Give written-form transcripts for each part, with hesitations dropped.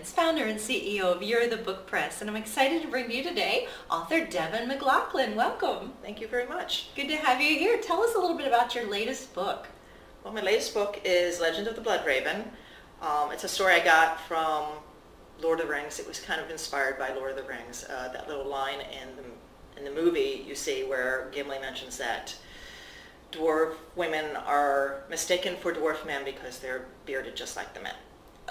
Experience, founder and CEO of You're the Book Press, and I'm excited to bring to you today author Demi McLaughlin. Welcome. Thank you very much. Good to have you here. Tell us a little bit about your latest book. Well, my latest book is Legend of the Blood Raven. It's a story I got from Lord of the Rings. It was kind of inspired by Lord of the Rings. That little line in the movie you see where Gimli mentions that dwarf women are mistaken for dwarf men because they're bearded just like the men.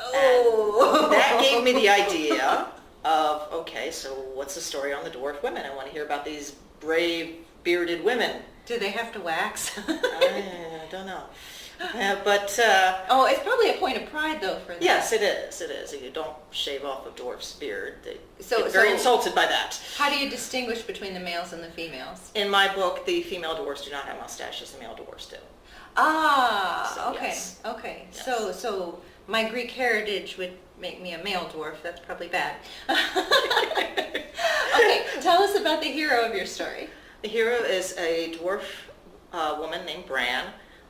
Oh! And that gave me the idea of, okay, so what's the story on the dwarf women? I want to hear about these brave bearded women. Do they have to wax? I don't know. Oh, it's probably a point of pride, though, for them. Yes, it is. It is. You don't shave off a dwarf's beard. They get so very insulted by that. How do you distinguish between the males and the females? In my book, the female dwarfs do not have mustaches. The male dwarfs do. Ah, So, okay, yes. okay. Yes. So my Greek heritage would make me a male dwarf. That's probably bad. Okay, tell us about the hero of your story. The hero is a dwarf woman named Bran.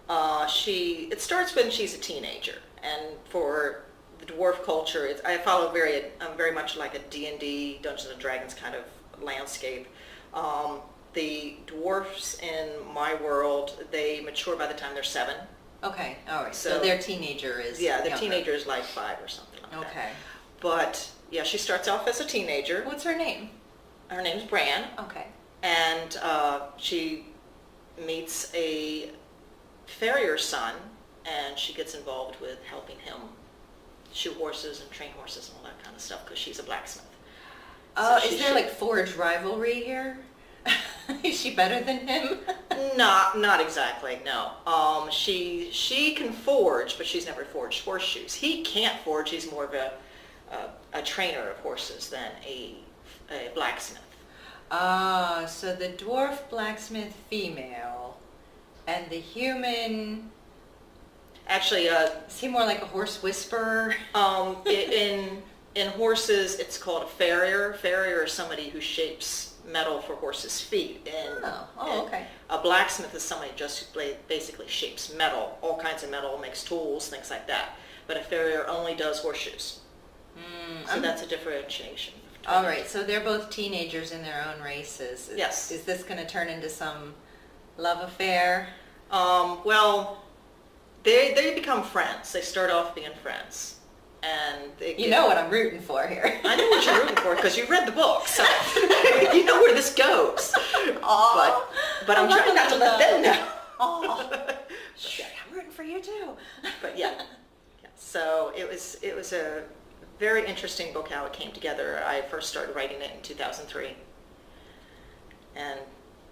It starts when she's a teenager, and for the dwarf culture, I follow very much like a D&D, Dungeons and Dragons kind of landscape. The dwarfs in my world, they mature by the time they're 7. Okay, all right. So their teenager is Yeah, the younger. teenager is like 5 or something like that. Okay. But yeah, she starts off as a teenager. What's her name? Her name's Bran, Okay. and she meets a farrier's son, and she gets involved with helping him shoe horses and train horses and all that kind of stuff because she's a blacksmith. Oh, is there like forge rivalry here? Is she better than him? Not exactly, no. She can forge, but she's never forged horseshoes. He can't forge. He's more of a trainer of horses than a blacksmith. Ah, so the dwarf blacksmith female and the human, Actually, is he more like a horse whisperer? in horses, it's called a farrier. Farrier is somebody who shapes metal for horses' feet. And okay. a blacksmith is somebody just who basically shapes metal, all kinds of metal, makes tools, things like that. But a farrier only does horseshoes. So that's a differentiation. All right, so they're both teenagers in their own races. Yes. Is this going to turn into some love affair? Well, they become friends. They start off being friends. And You know what I'm rooting for here. I know what you're rooting for because you read the book, so you know where this goes. But I'm trying not to let them know. Oh, shit, I'm rooting for you too. But yeah. So it was a very interesting book how it came together. I first started writing it in 2003, and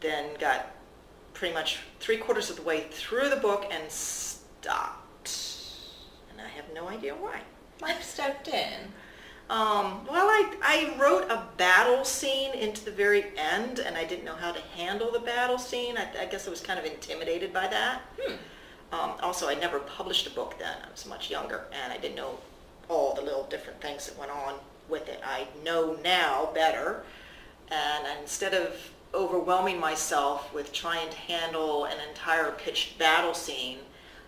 then got pretty much 3/4 of the way through the book and stopped, and I have no idea why. Life stepped in. Well, I wrote a battle scene into the very end, and I didn't know how to handle the battle scene. I guess I was kind of intimidated by that. Also, I never published a book then. I was much younger, and I didn't know all the little different things that went on with it. I know now better, and instead of overwhelming myself with trying to handle an entire pitched battle scene,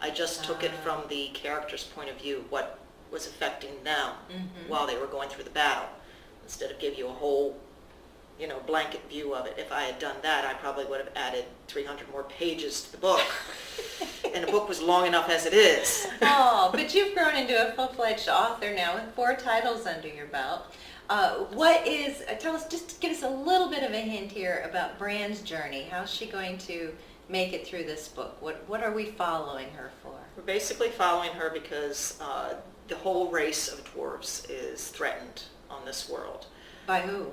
I just took it from the character's point of view, what was affecting them while they were going through the battle, instead of give you a whole, blanket view of it. If I had done that, I probably would have added 300 more pages to the book, and the book was long enough as it is. Oh, but you've grown into a full-fledged author now with 4 titles under your belt. Tell us, just give us a little bit of a hint here about Bran's journey. How's she going to make it through this book? What are we following her for? We're basically following her because the whole race of dwarves is threatened on this world. By who?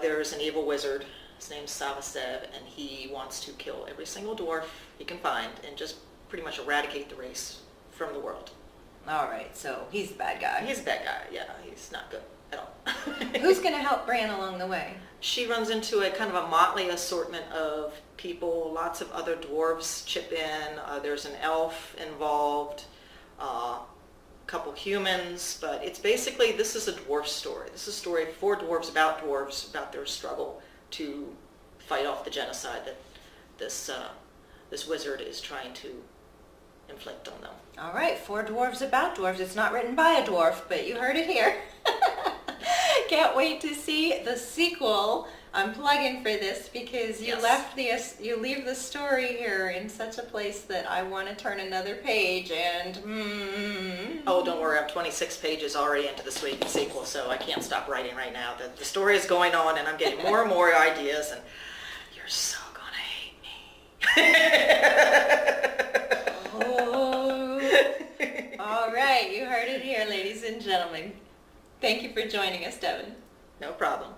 There's an evil wizard. His name's Savasev, and he wants to kill every single dwarf he can find and just pretty much eradicate the race from the world. All right, so he's the bad guy. He's a bad guy, yeah. He's not good at all. Who's going to help Bran along the way? She runs into a kind of a motley assortment of people. Lots of other dwarves chip in. There's an elf involved. Couple humans, but it's basically, this is a dwarf story. This is a story for dwarves, about their struggle to fight off the genocide that this wizard is trying to inflict on them. All right, Four Dwarves About Dwarves. It's not written by a dwarf, but you heard it here. Can't wait to see the sequel. I'm plugging for this because you Yes. you leave the story here in such a place that I want to turn another page and Oh, don't worry, I'm 26 pages already into the sequel, so I can't stop writing right now. The story is going on, and I'm getting more and more ideas, and you're so gonna hate me. Oh. All right, you heard it here, ladies and gentlemen. Thank you for joining us, Devin. No problem.